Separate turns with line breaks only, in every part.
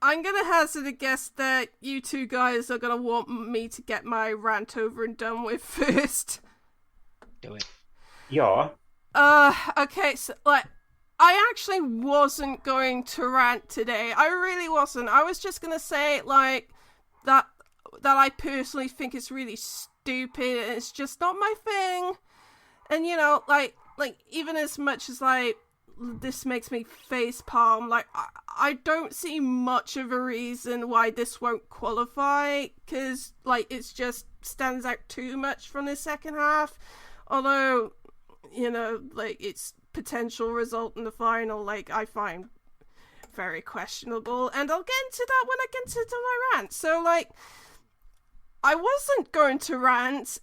I'm gonna hazard a guess that you two guys are gonna want me to get my rant over and done with first.
Do it.
Yeah.
Okay, so, like, I actually wasn't going to rant today. I really wasn't. I was just gonna say, like, that I personally think it's really stupid and it's just not my thing. And, you know, like, even as much as, like, this makes me facepalm, like, I don't see much of a reason why this won't qualify, because, like, it's just stands out too much from the second half. Although, you know, like, its potential result in the final, like, I find very questionable, and I'll get into that when I get into my rant. So, like, I wasn't going to rant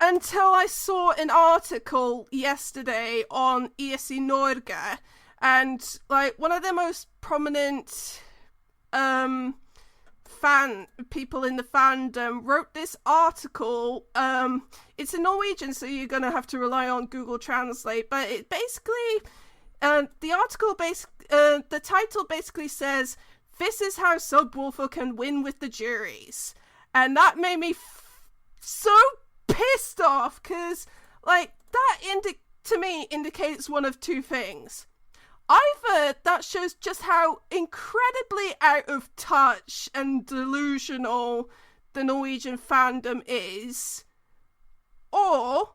until I saw an article yesterday on ESC Norge, and, like, one of the most prominent fan people in the fandom wrote this article. It's in Norwegian, so you're gonna have to rely on Google Translate, but it basically the article the title basically says, "This is how Subwoolfer can win with the juries," and that made me so pissed off, because, like, that to me indicates one of two things. Either that shows just how incredibly out of touch and delusional the Norwegian fandom is, or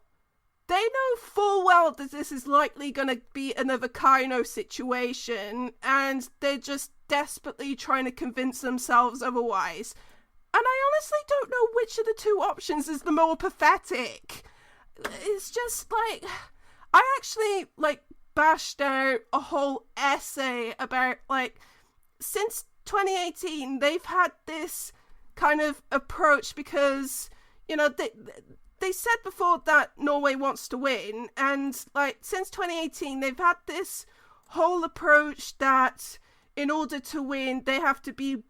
they know full well that this is likely going to be another Kaino situation, and they're just desperately trying to convince themselves otherwise. And I honestly don't know which of the two options is the more pathetic. It's just, like, I actually, like, bashed out a whole essay about, like, since 2018, they've had this kind of approach because, you know, they said before that Norway wants to win, and, like, since 2018, they've had this whole approach that in order to win, they have to be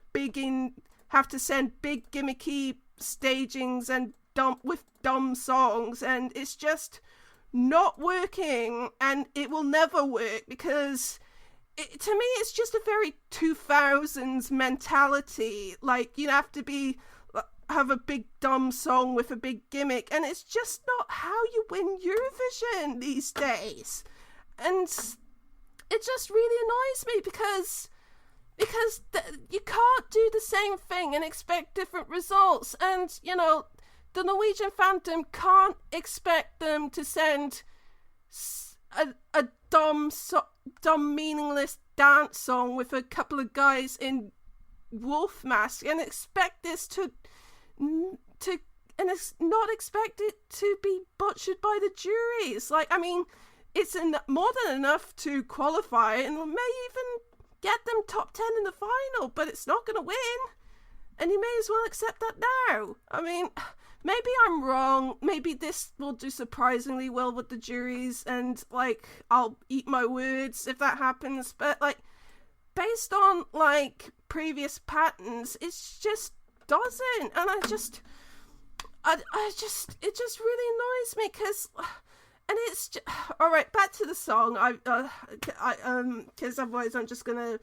have to send big gimmicky stagings and dumb songs, and it's just not working, and it will never work, because to me it's just a very 2000s mentality. Like, you have to have a big dumb song with a big gimmick, and it's just not how you win Eurovision these days. And it just really annoys me, because you can't do the same thing and expect different results. And, you know, the Norwegian fandom can't expect them to send a dumb, meaningless dance song with a couple of guys in wolf masks and expect this and it's not expected to be butchered by the juries. Like, I mean, it's more than enough to qualify and may even get them top 10 in the final, but it's not going to win, and you may as well accept that now. I mean, maybe I'm wrong, maybe this will do surprisingly well with the juries, and, like, I'll eat my words if that happens, but, like, based on, like, previous patterns, it just doesn't, and it just really annoys me, because... And it's just, all right. Back to the song. Because otherwise I'm just gonna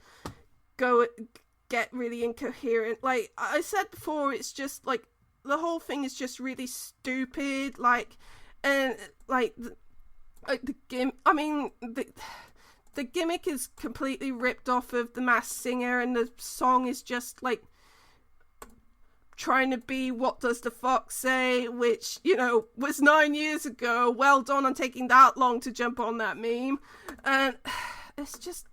get really incoherent. Like I said before, it's just like the whole thing is just really stupid. Like, and like the gimmick is completely ripped off of The Masked Singer, and the song is just like trying to be What Does the Fox Say, which, you know, was 9 years ago. Well done on taking that long to jump on that meme. And it's just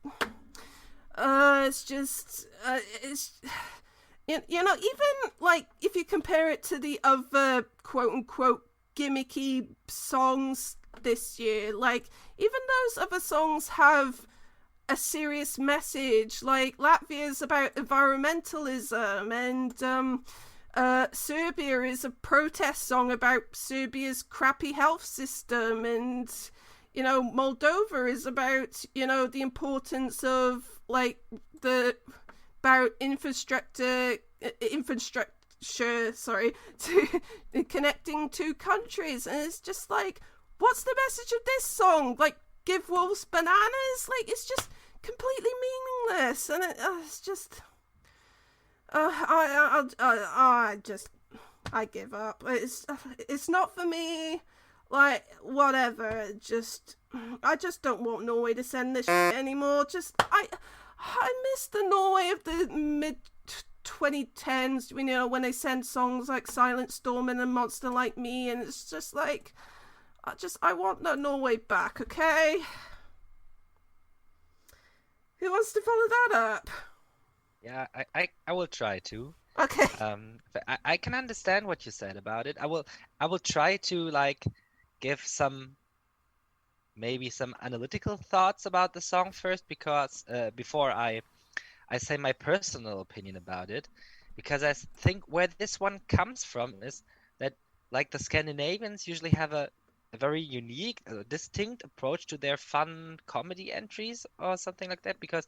you know, even like if you compare it to the other quote unquote gimmicky songs this year, like even those other songs have a serious message. Like Latvia's about environmentalism, and Serbia is a protest song about Serbia's crappy health system, and, you know, Moldova is about, you know, the importance of, like, about infrastructure, to connecting two countries. And it's just like, what's the message of this song? Like, give wolves bananas? Like, it's just completely meaningless, and it's just... I give up. It's not for me. Like whatever. I just don't want Norway to send this shit anymore. I miss the Norway of the mid 2010s. You know, when they send songs like Silent Storm and A Monster Like Me, and it's just like I want that Norway back. Okay. Who wants to follow that up?
Yeah, I will try to.
Okay.
But I can understand what you said about it. I will try to like give maybe some analytical thoughts about the song first, because before I say my personal opinion about it, because I think where this one comes from is that like the Scandinavians usually have a very unique, distinct approach to their fun comedy entries or something like that. Because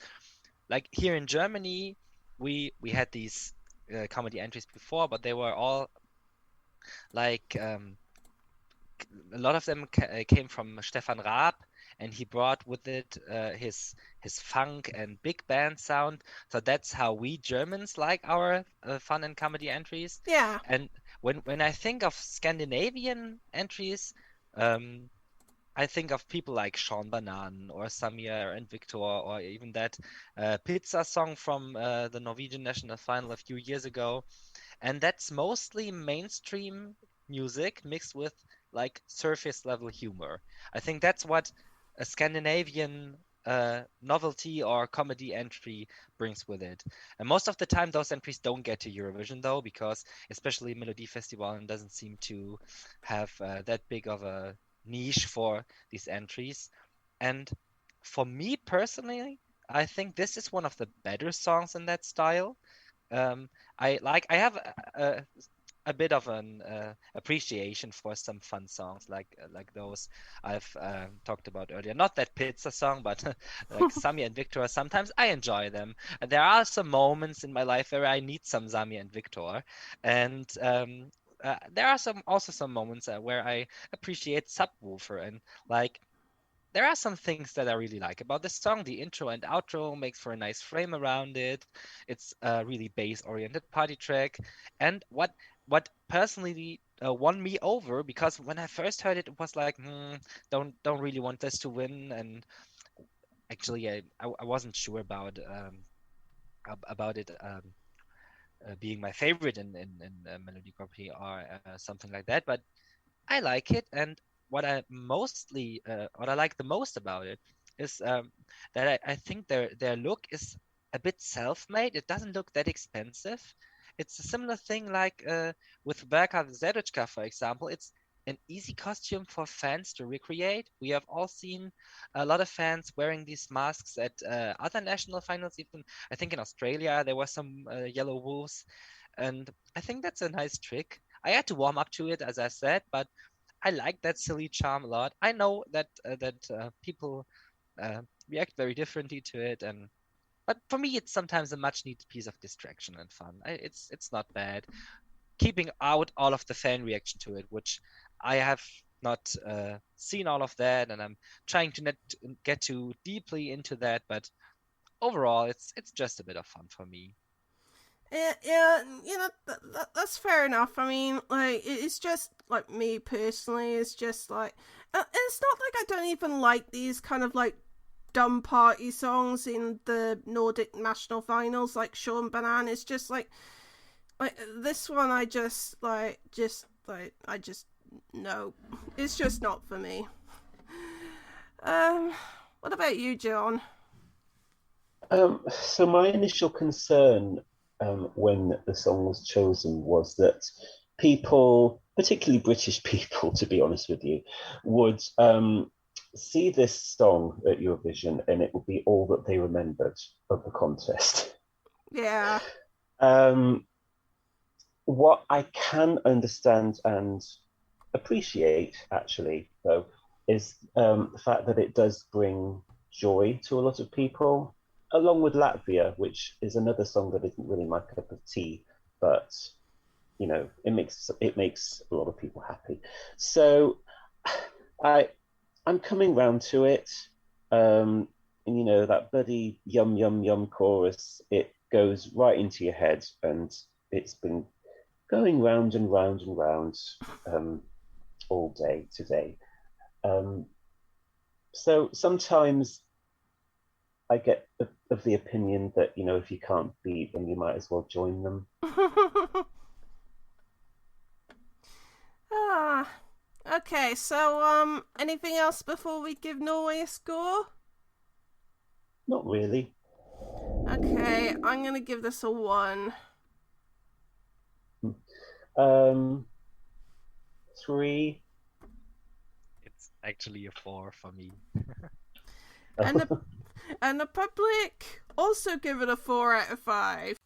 like here in Germany, we had these comedy entries before, but they were all like a lot of them came from Stefan Raab, and he brought with it his funk and big band sound. So that's how we Germans like our fun and comedy entries.
Yeah.
And when I think of Scandinavian entries, um, I think of people like Sean Banan or Samir and Victor, or even that pizza song from the Norwegian national final a few years ago. And that's mostly mainstream music mixed with like surface level humor. I think that's what a Scandinavian novelty or comedy entry brings with it. And most of the time, those entries don't get to Eurovision though, because especially Melody Festival doesn't seem to have that big of a niche for these entries. And for me personally, I think this is one of the better songs in that style. um, I have a bit of an appreciation for some fun songs like those I've talked about earlier. Not that pizza song, but like Sami and Victor. Sometimes I enjoy them. There are some moments in my life where I need some Sami and Victor, and there are some moments where I appreciate Subwoolfer, and like there are some things that I really like about this song. The intro and outro makes for a nice frame around it. It's a really bass-oriented party track. And what personally won me over, because when I first heard it, it was like, don't really want this to win. And actually, I wasn't sure about it being my favorite in Melody Grand Prix or something like that. But I like it, and what I like the most about it is that I think their look is a bit self-made. It doesn't look that expensive. It's a similar thing like with Verka Zeruchka, for example. It's an easy costume for fans to recreate. We have all seen a lot of fans wearing these masks at other national finals. Even I think in Australia there were some yellow wolves, and I think that's a nice trick. I had to warm up to it, as I said, but I like that silly charm a lot. I know that people react very differently to it, and but for me, it's sometimes a much needed piece of distraction and fun. It's not bad. Keeping out all of the fan reaction to it, which I have not seen all of that, and I'm trying to not get too deeply into that. But overall, it's just a bit of fun for me.
Yeah, you know that's fair enough. I mean, like it's just like me personally. It's just like it's not like I don't even like these kind of like dumb party songs in the Nordic national finals, like Sean Banan. It's just like this one. I just no. It's just not for me. Um, what about you, John?
So my initial concern when the song was chosen was that people, particularly British people, to be honest with you, would see this song at Eurovision and it would be all that they remembered of the contest.
Yeah.
What I can understand and appreciate, actually, though, is the fact that it does bring joy to a lot of people, along with Latvia, which is another song that isn't really my cup of tea, but you know, it makes a lot of people happy. So I I'm coming round to it. And you know, that bloody yum yum yum chorus, it goes right into your head, and it's been going round and round and round all day today. So sometimes I get of the opinion that, if you can't beat them, you might as well join them.
Okay, so anything else before we give Norway a score?
Not really.
Okay, I'm gonna give this a 1.
3.
It's actually a 4 for me.
And the public also give it a 4 out of 5.